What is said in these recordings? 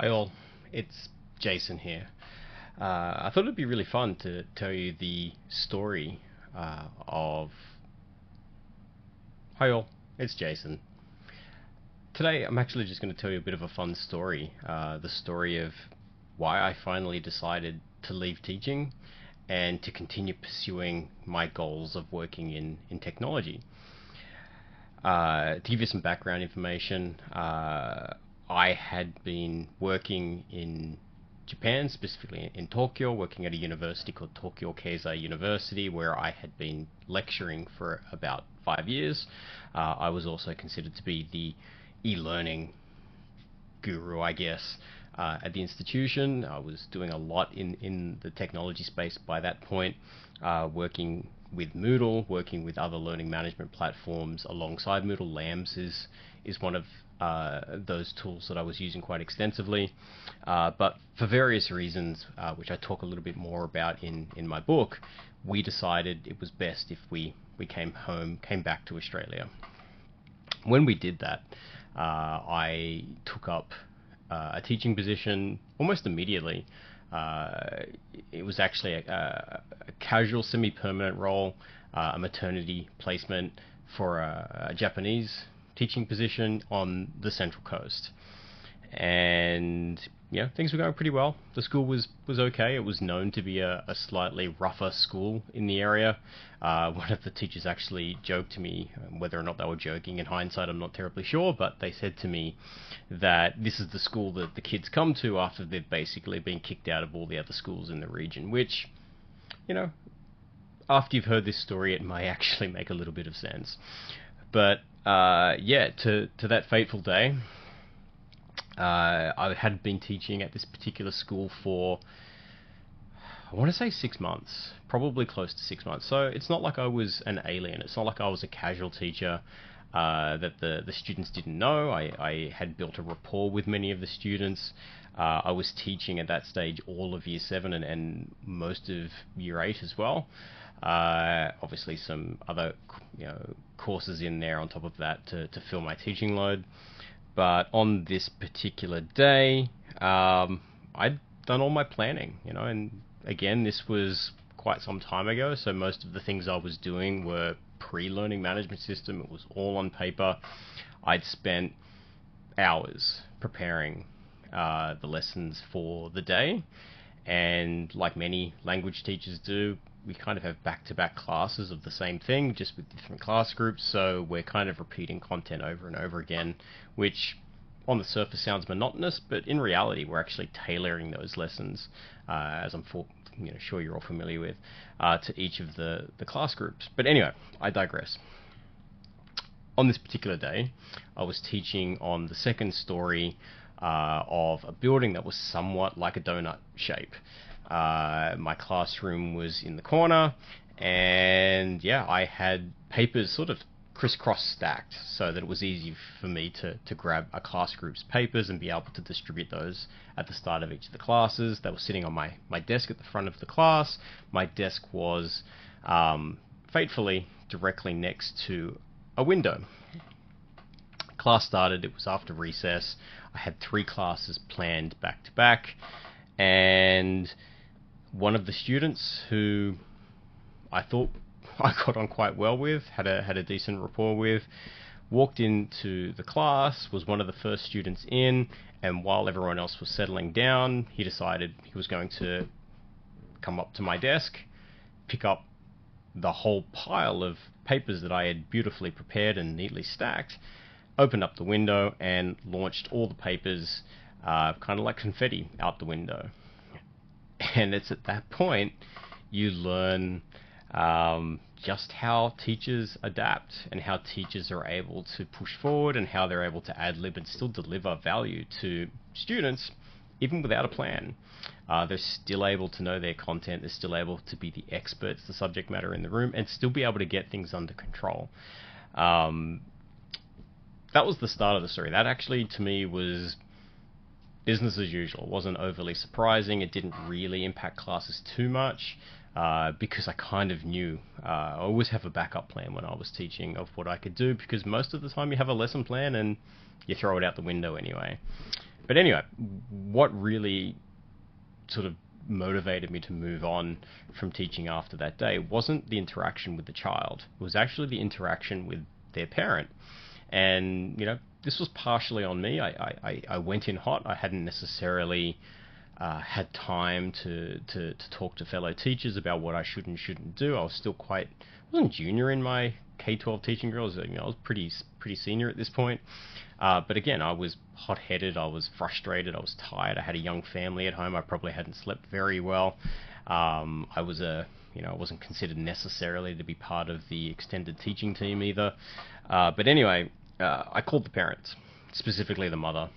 Hi all, it's Jason here. I thought it'd be really fun to tell you the story of... Hi all, it's Jason. Today I'm actually just going to tell you a bit of a fun story. The story of why I finally decided to leave teaching and to continue pursuing my goals of working in technology. To give you some background information, I had been working in Japan, specifically in Tokyo, working at a university called Tokyo Keizai University, where I had been lecturing for about 5 years. I was also considered to be the e-learning guru, I guess, at the institution. I was doing a lot in the technology space by that point, working with Moodle, working with other learning management platforms alongside Moodle. LAMS is one of those tools that I was using quite extensively, but for various reasons, which I talk a little bit more about in my book, we decided it was best if we came back to Australia. When we did that, I took up a teaching position almost immediately. It was actually a casual semi-permanent role, a maternity placement for a Japanese teaching position on the Central Coast. And yeah, things were going pretty well. The school was okay. It was known to be a slightly rougher school in the area. One of the teachers actually joked to me, whether or not they were joking in hindsight I'm not terribly sure, but they said to me that this is the school that the kids come to after they've basically been kicked out of all the other schools in the region, which, you know, after you've heard this story, it may actually make a little bit of sense. But yeah, to that fateful day, I had been teaching at this particular school for, I want to say 6 months, probably close to 6 months. So it's not like I was an alien. It's not like I was a casual teacher that the students didn't know. I had built a rapport with many of the students. I was teaching at that stage all of Year 7 and most of Year 8 as well. Obviously some other courses in there on top of that to fill my teaching load. But on this particular day, I'd done all my planning, and again, this was quite some time ago, so most of the things I was doing were pre-learning management system. It was all on paper. I'd spent hours preparing the lessons for the day, and like many language teachers do, we kind of have back-to-back classes of the same thing, just with different class groups, so we're kind of repeating content over and over again, which on the surface sounds monotonous, but in reality we're actually tailoring those lessons, as I'm sure you're all familiar with, to each of the class groups. But anyway, I digress. On this particular day, I was teaching on the second story of a building that was somewhat like a donut shape. My classroom was in the corner, and yeah, I had papers sort of crisscross stacked so that it was easy for me to grab a class group's papers and be able to distribute those at the start of each of the classes. They were sitting on my desk at the front of the class. My desk was fatefully directly next to a window. Class started, it was after recess. I had 3 classes planned back to back, and one of the students who I thought I got on quite well with, had a decent rapport with, walked into the class, was one of the first students in, and while everyone else was settling down, he decided he was going to come up to my desk, pick up the whole pile of papers that I had beautifully prepared and neatly stacked, opened up the window and launched all the papers kind of like confetti out the window. And it's at that point you learn just how teachers adapt and how teachers are able to push forward and how they're able to ad-lib and still deliver value to students even without a plan. They're still able to know their content, they're still able to be the experts, the subject matter in the room, and still be able to get things under control. That was the start of the story. That actually, to me, was business as usual. It wasn't overly surprising. It didn't really impact classes too much because I kind of knew. I always have a backup plan when I was teaching of what I could do, because most of the time you have a lesson plan and you throw it out the window anyway. But anyway, what really sort of motivated me to move on from teaching after that day wasn't the interaction with the child. It was actually the interaction with their parent. And, this was partially on me. I went in hot. I hadn't necessarily had time to talk to fellow teachers about what I should and shouldn't do. I was still I wasn't junior in my K-12 teaching girls. I was pretty senior at this point. But again, I was hot-headed. I was frustrated. I was tired. I had a young family at home. I probably hadn't slept very well. I wasn't considered necessarily to be part of the extended teaching team either. But anyway, I called the parents, specifically the mother.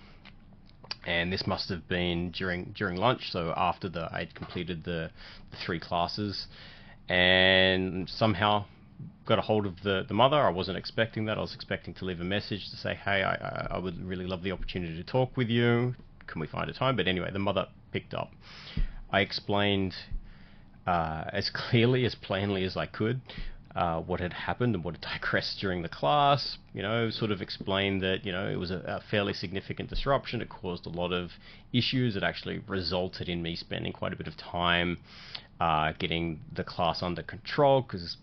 And this must have been during lunch, so after I'd completed the 3 classes, and somehow got a hold of the mother. I wasn't expecting that. I was expecting to leave a message to say, hey, I would really love the opportunity to talk with you. Can we find a time? But anyway, the mother picked up. I explained as clearly, as plainly as I could what had happened and what had digressed during the class. Sort of explained that, it was a fairly significant disruption. It caused a lot of issues. It actually resulted in me spending quite a bit of time getting the class under control because,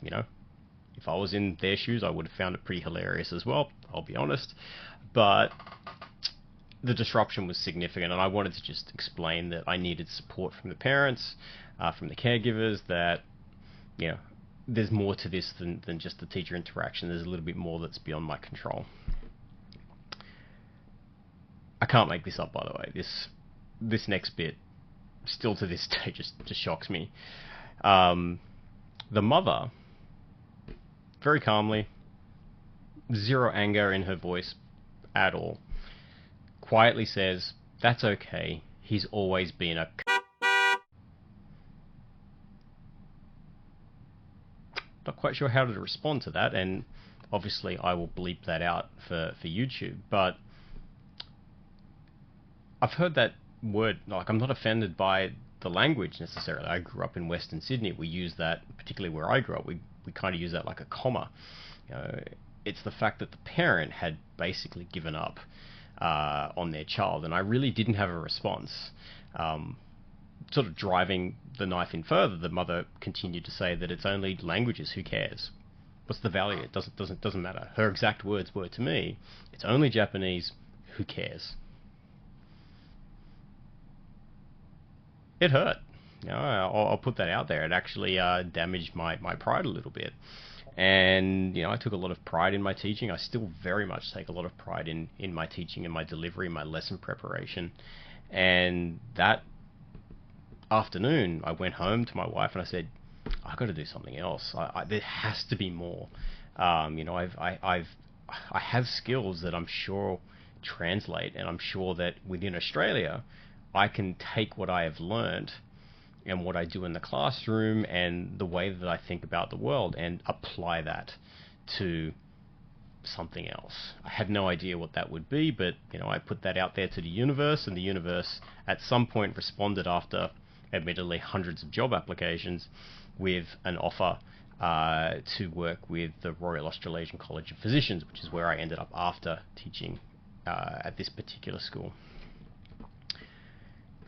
if I was in their shoes, I would have found it pretty hilarious as well, I'll be honest. But the disruption was significant, and I wanted to just explain that I needed support from the parents, from the caregivers, that, there's more to this than just the teacher interaction. There's a little bit more that's beyond my control. I can't make this up, by the way. This next bit, still to this day, just shocks me. The mother, very calmly, zero anger in her voice at all, quietly says, "That's okay. He's always been a Not quite sure how to respond to that, and obviously I will bleep that out for YouTube, but I've heard that word. I'm not offended by the language necessarily. I grew up in Western Sydney. We use that, particularly where I grew up, we kind of use that like a comma. It's the fact that the parent had basically given up on their child, and I really didn't have a response. Sort of driving the knife in further, the mother continued to say that it's only languages, who cares? What's the value? It doesn't matter. Her exact words were to me, it's only Japanese, who cares? It hurt. I'll put that out there. It actually damaged my pride a little bit. And, I took a lot of pride in my teaching. I still very much take a lot of pride in my teaching and my delivery, my lesson preparation. And that afternoon, I went home to my wife and I said, I've got to do something else. There has to be more. I have skills that I'm sure translate, and I'm sure that within Australia, I can take what I have learned and what I do in the classroom and the way that I think about the world and apply that to something else. I had no idea what that would be, but I put that out there to the universe, and the universe at some point responded after admittedly hundreds of job applications with an offer to work with the Royal Australasian College of Physicians, which is where I ended up after teaching at this particular school.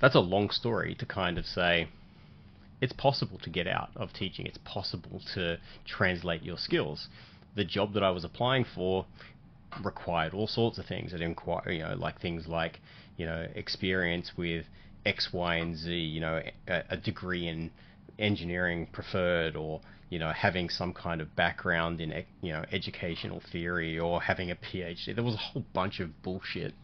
That's a long story to kind of say it's possible to get out of teaching. It's possible to translate your skills. The job that I was applying for required all sorts of things. It required, like things like, experience with X, Y, and Z, a degree in engineering preferred, or, having some kind of background in, educational theory, or having a PhD. There was a whole bunch of bullshit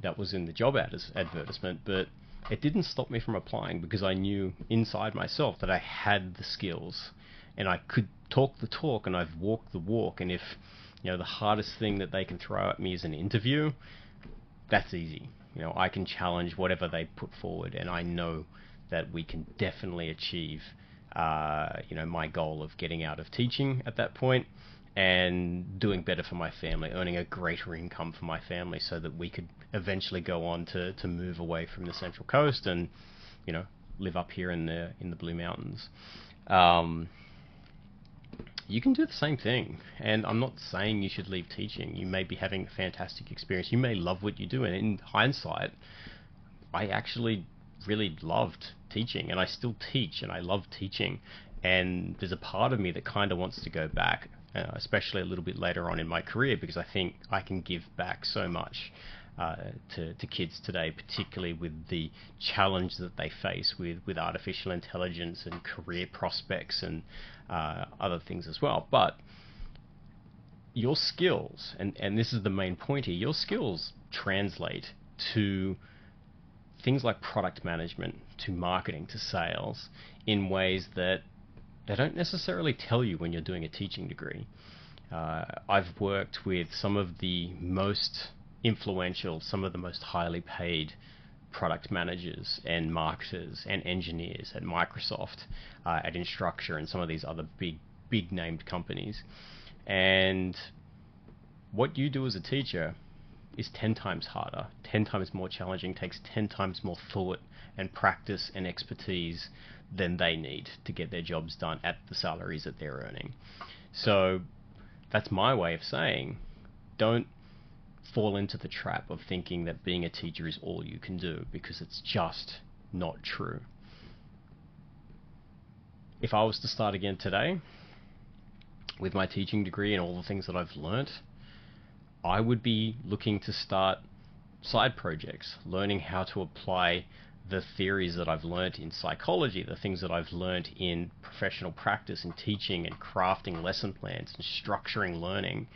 that was in the job advertisement, but it didn't stop me from applying because I knew inside myself that I had the skills and I could talk the talk and I've walked the walk. And if, the hardest thing that they can throw at me is an interview, that's easy. I can challenge whatever they put forward, and I know that we can definitely achieve, my goal of getting out of teaching at that point and doing better for my family, earning a greater income for my family so that we could eventually go on to move away from the Central Coast and, live up here in the Blue Mountains. you can do the same thing. And I'm not saying you should leave teaching. You may be having a fantastic experience. You may love what you do. And in hindsight, I actually really loved teaching, and I still teach, and I love teaching. And there's a part of me that kind of wants to go back, especially a little bit later on in my career, because I think I can give back so much to kids today, particularly with the challenge that they face with artificial intelligence and career prospects and other things as well. But your skills, and this is the main point here, your skills translate to things like product management, to marketing, to sales, in ways that they don't necessarily tell you when you're doing a teaching degree. I've worked with some of the most influential, some of the most highly paid product managers and marketers and engineers at Microsoft, at Instructure, and some of these other big named companies. And what you do as a teacher is 10 times harder, 10 times more challenging, takes 10 times more thought and practice and expertise than they need to get their jobs done at the salaries that they're earning. So that's my way of saying, don't fall into the trap of thinking that being a teacher is all you can do, because it's just not true. If I was to start again today with my teaching degree and all the things that I've learnt, I would be looking to start side projects, learning how to apply the theories that I've learnt in psychology, the things that I've learnt in professional practice and teaching and crafting lesson plans and structuring learning,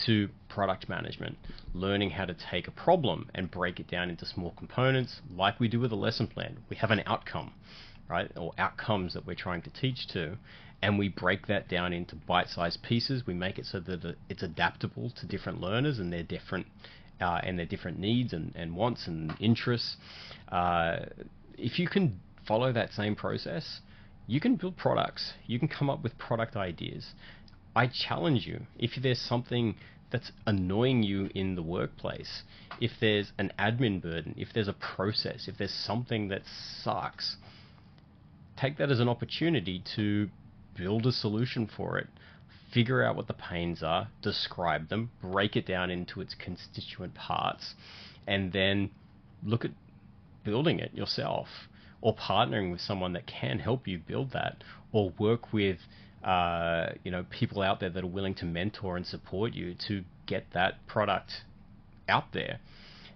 to product management, learning how to take a problem and break it down into small components like we do with a lesson plan. We have an outcome, right, or outcomes that we're trying to teach to, and we break that down into bite-sized pieces. We make it so that it's adaptable to different learners and their different needs and wants and interests. If you can follow that same process, you can build products. You can come up with product ideas. I challenge you, if there's something that's annoying you in the workplace, if there's an admin burden, if there's a process, if there's something that sucks, take that as an opportunity to build a solution for it. Figure out what the pains are, describe them, break it down into its constituent parts, and then look at building it yourself, or partnering with someone that can help you build that, or work with people out there that are willing to mentor and support you to get that product out there.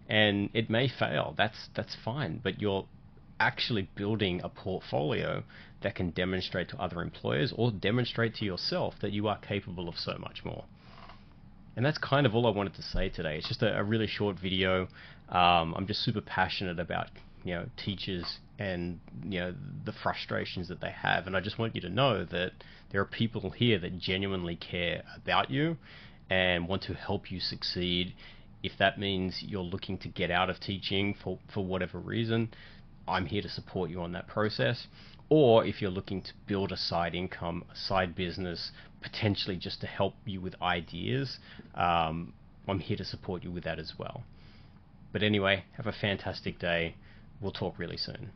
And it may fail, that's fine, but you're actually building a portfolio that can demonstrate to other employers or demonstrate to yourself that you are capable of so much more. And that's kind of all I wanted to say today. It's just a really short video. I'm just super passionate about teachers and the frustrations that they have, and I just want you to know that there are people here that genuinely care about you and want to help you succeed. If that means you're looking to get out of teaching for whatever reason, I'm here to support you on that process. Or if you're looking to build a side income, a side business, potentially just to help you with ideas, I'm here to support you with that as well. But anyway, have a fantastic day. We'll talk really soon.